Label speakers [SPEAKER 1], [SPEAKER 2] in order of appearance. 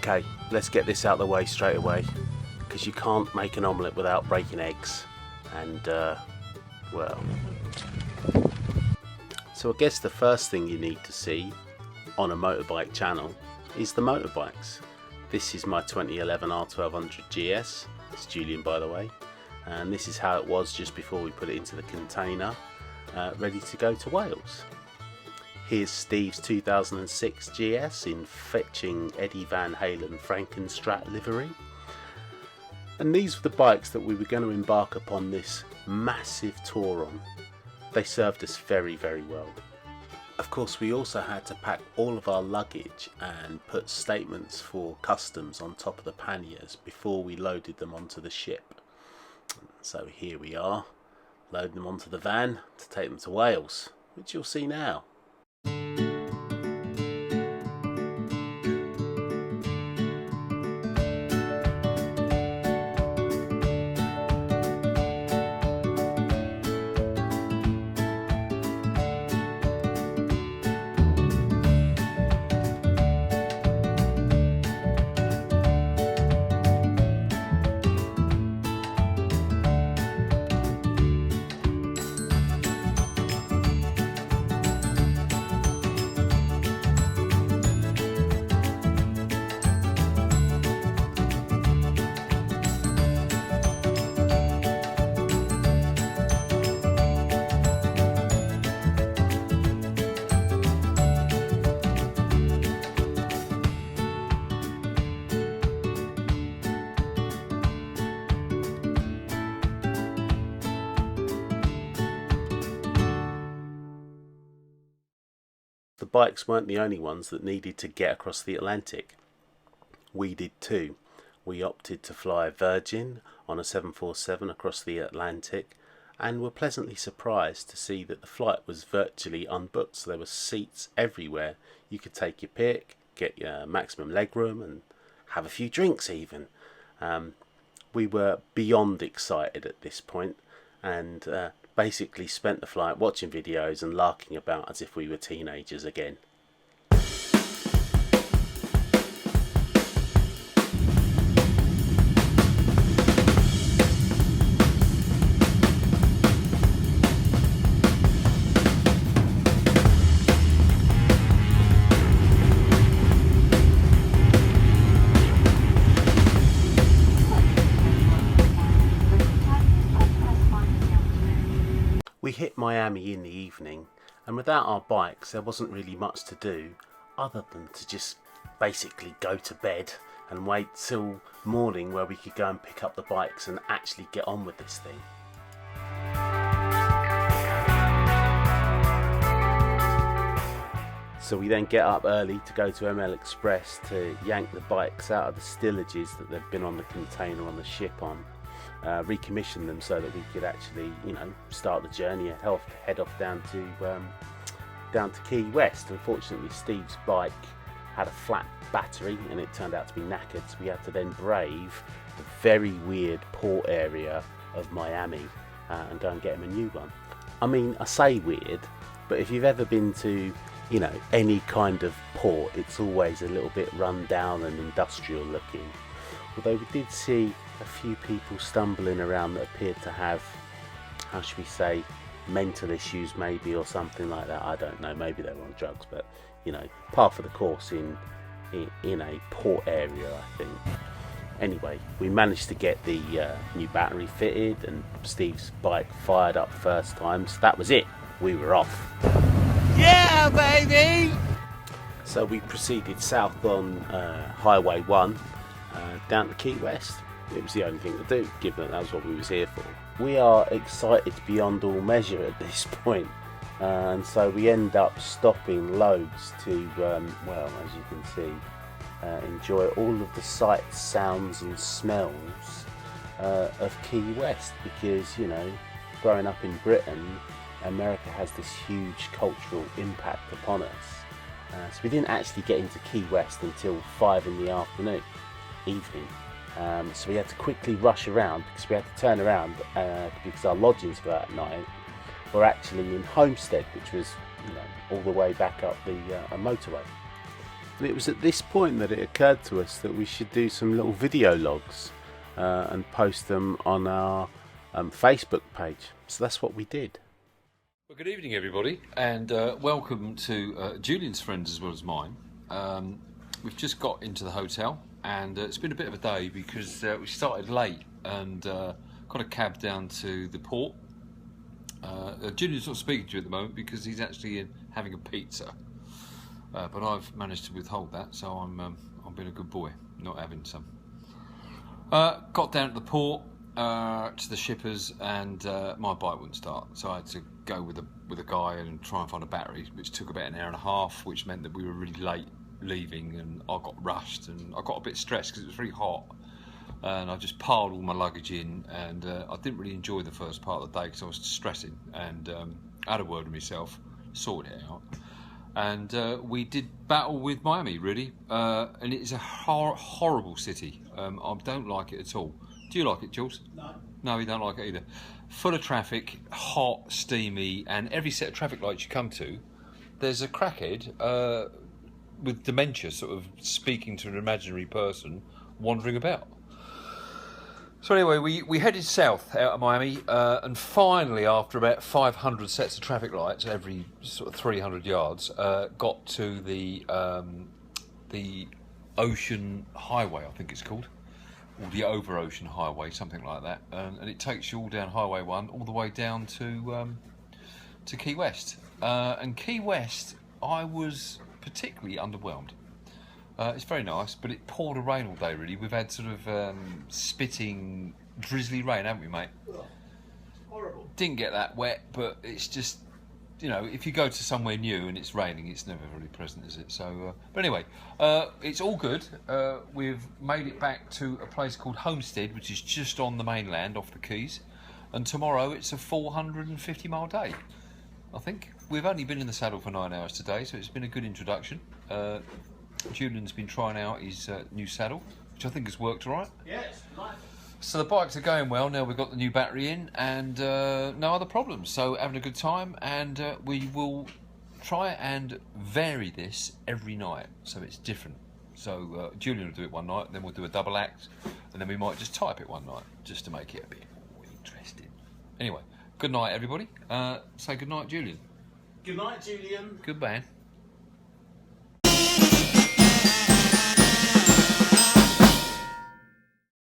[SPEAKER 1] Okay, let's get this out of the way straight away, because you can't make an omelette without breaking eggs, and well, so I guess the first thing you need to see on a motorbike channel is the motorbikes. This is my 2011 R1200 GS, it's Julian by the way, and this is how it was just before we put it into the container, ready to go to Wales. Here's Steve's 2006 GS in fetching Eddie Van Halen Frankenstrat livery. And these were the bikes that we were going to embark upon this massive tour on. They served us very, very well. Of course, we also had to pack all of our luggage and put statements for customs on top of the panniers before we loaded them onto the ship. So here we are, loading them onto the van to take them to Wales, which you'll see now. The bikes weren't the only ones that needed to get across the Atlantic. We did too. We opted to fly Virgin on a 747 across the Atlantic and were pleasantly surprised to see that the flight was virtually unbooked. So there were seats everywhere. You could take your pick, get your maximum legroom and have a few drinks even. We were beyond excited at this point and basically spent the flight watching videos and larking about as if we were teenagers again. We hit Miami in the evening, and without our bikes there wasn't really much to do other than to just basically go to bed and wait till morning where we could go and pick up the bikes and actually get on with this thing. So we then get up early to go to ML Express to yank the bikes out of the stillages that they've been on the container on the ship on. Recommission them so that we could actually, start the journey and head off down to Keywest. Unfortunately, Steve's bike had a flat battery and it turned out to be knackered, so we had to then brave the very weird port area of Miami and go and get him a new one. I mean, I say weird, but if you've ever been to any kind of port, it's always a little bit run down and industrial looking. Although we did see a few people stumbling around that appeared to have, how should we say, mental issues maybe, or something like that. I don't know, maybe they were on drugs, but par for the course in a port area, I think. Anyway, we managed to get the new battery fitted and Steve's bike fired up first time, so that was it, we were off.
[SPEAKER 2] Yeah, baby!
[SPEAKER 1] So we proceeded south on Highway 1 down to Keywest. It was the only thing to do, given that was what we was here for. We are excited beyond all measure at this point, and so we end up stopping loads to, well, as you can see, enjoy all of the sights, sounds and smells of Keywest, because, growing up in Britain, America has this huge cultural impact upon us. So we didn't actually get into Keywest until 5 in the evening. So we had to quickly rush around because we had to turn around because our lodgings for that night were actually in Homestead, which was all the way back up the motorway. And it was at this point that it occurred to us that we should do some little video logs and post them on our Facebook page. So that's what we did.
[SPEAKER 3] Well, good evening, everybody, and welcome to Julian's friends as well as mine. We've just got into the hotel, and it's been a bit of a day because we started late and got a cab down to the port. Julian's not speaking to you at the moment because he's actually having a pizza, but I've managed to withhold that, so I'm being a good boy, not having some. Got down to the port, to the shippers, and my bike wouldn't start, so I had to go with a guy and try and find a battery, which took about an hour and a half, which meant that we were really late leaving, and I got rushed and I got a bit stressed because it was very hot, and I just piled all my luggage in, and I didn't really enjoy the first part of the day because I was stressing, and I had a word with myself, sorted it out, and we did battle with Miami, really, and it is a horrible city. I don't like it at all. Do you like it, Jules? No. No, you don't like it either. Full of traffic, hot, steamy, and every set of traffic lights you come to, there's a crackhead with dementia sort of speaking to an imaginary person wandering about. So anyway, we headed south out of Miami, and finally, after about 500 sets of traffic lights every sort of 300 yards, got to the Ocean Highway, I think it's called. Or the Over Ocean Highway, something like that, and it takes you all down Highway 1 all the way down to Key West. And Key West, I was particularly underwhelmed. It's very nice, but it poured a rain all day, really. We've had sort of spitting, drizzly rain, haven't we, mate?
[SPEAKER 1] Oh, horrible.
[SPEAKER 3] Didn't get that wet, but it's just, you know, if you go to somewhere new and it's raining, it's never really pleasant, is it? So, but anyway, it's all good. We've made it back to a place called Homestead, which is just on the mainland, off the Keys. And tomorrow it's a 450-mile day, I think. We've only been in the saddle for 9 hours today, so it's been a good introduction. Julian's been trying out his new saddle, which I think has worked all right.
[SPEAKER 1] Yes, nice.
[SPEAKER 3] So the bikes are going well now. We've got the new battery in, and no other problems. So having a good time, and we will try and vary this every night, so it's different. So Julian will do it one night, then we'll do a double act, and then we might just type it one night, just to make it a bit more interesting. Anyway, good night, everybody. Say good night, Julian.
[SPEAKER 1] Good night, Julian.
[SPEAKER 3] Good man.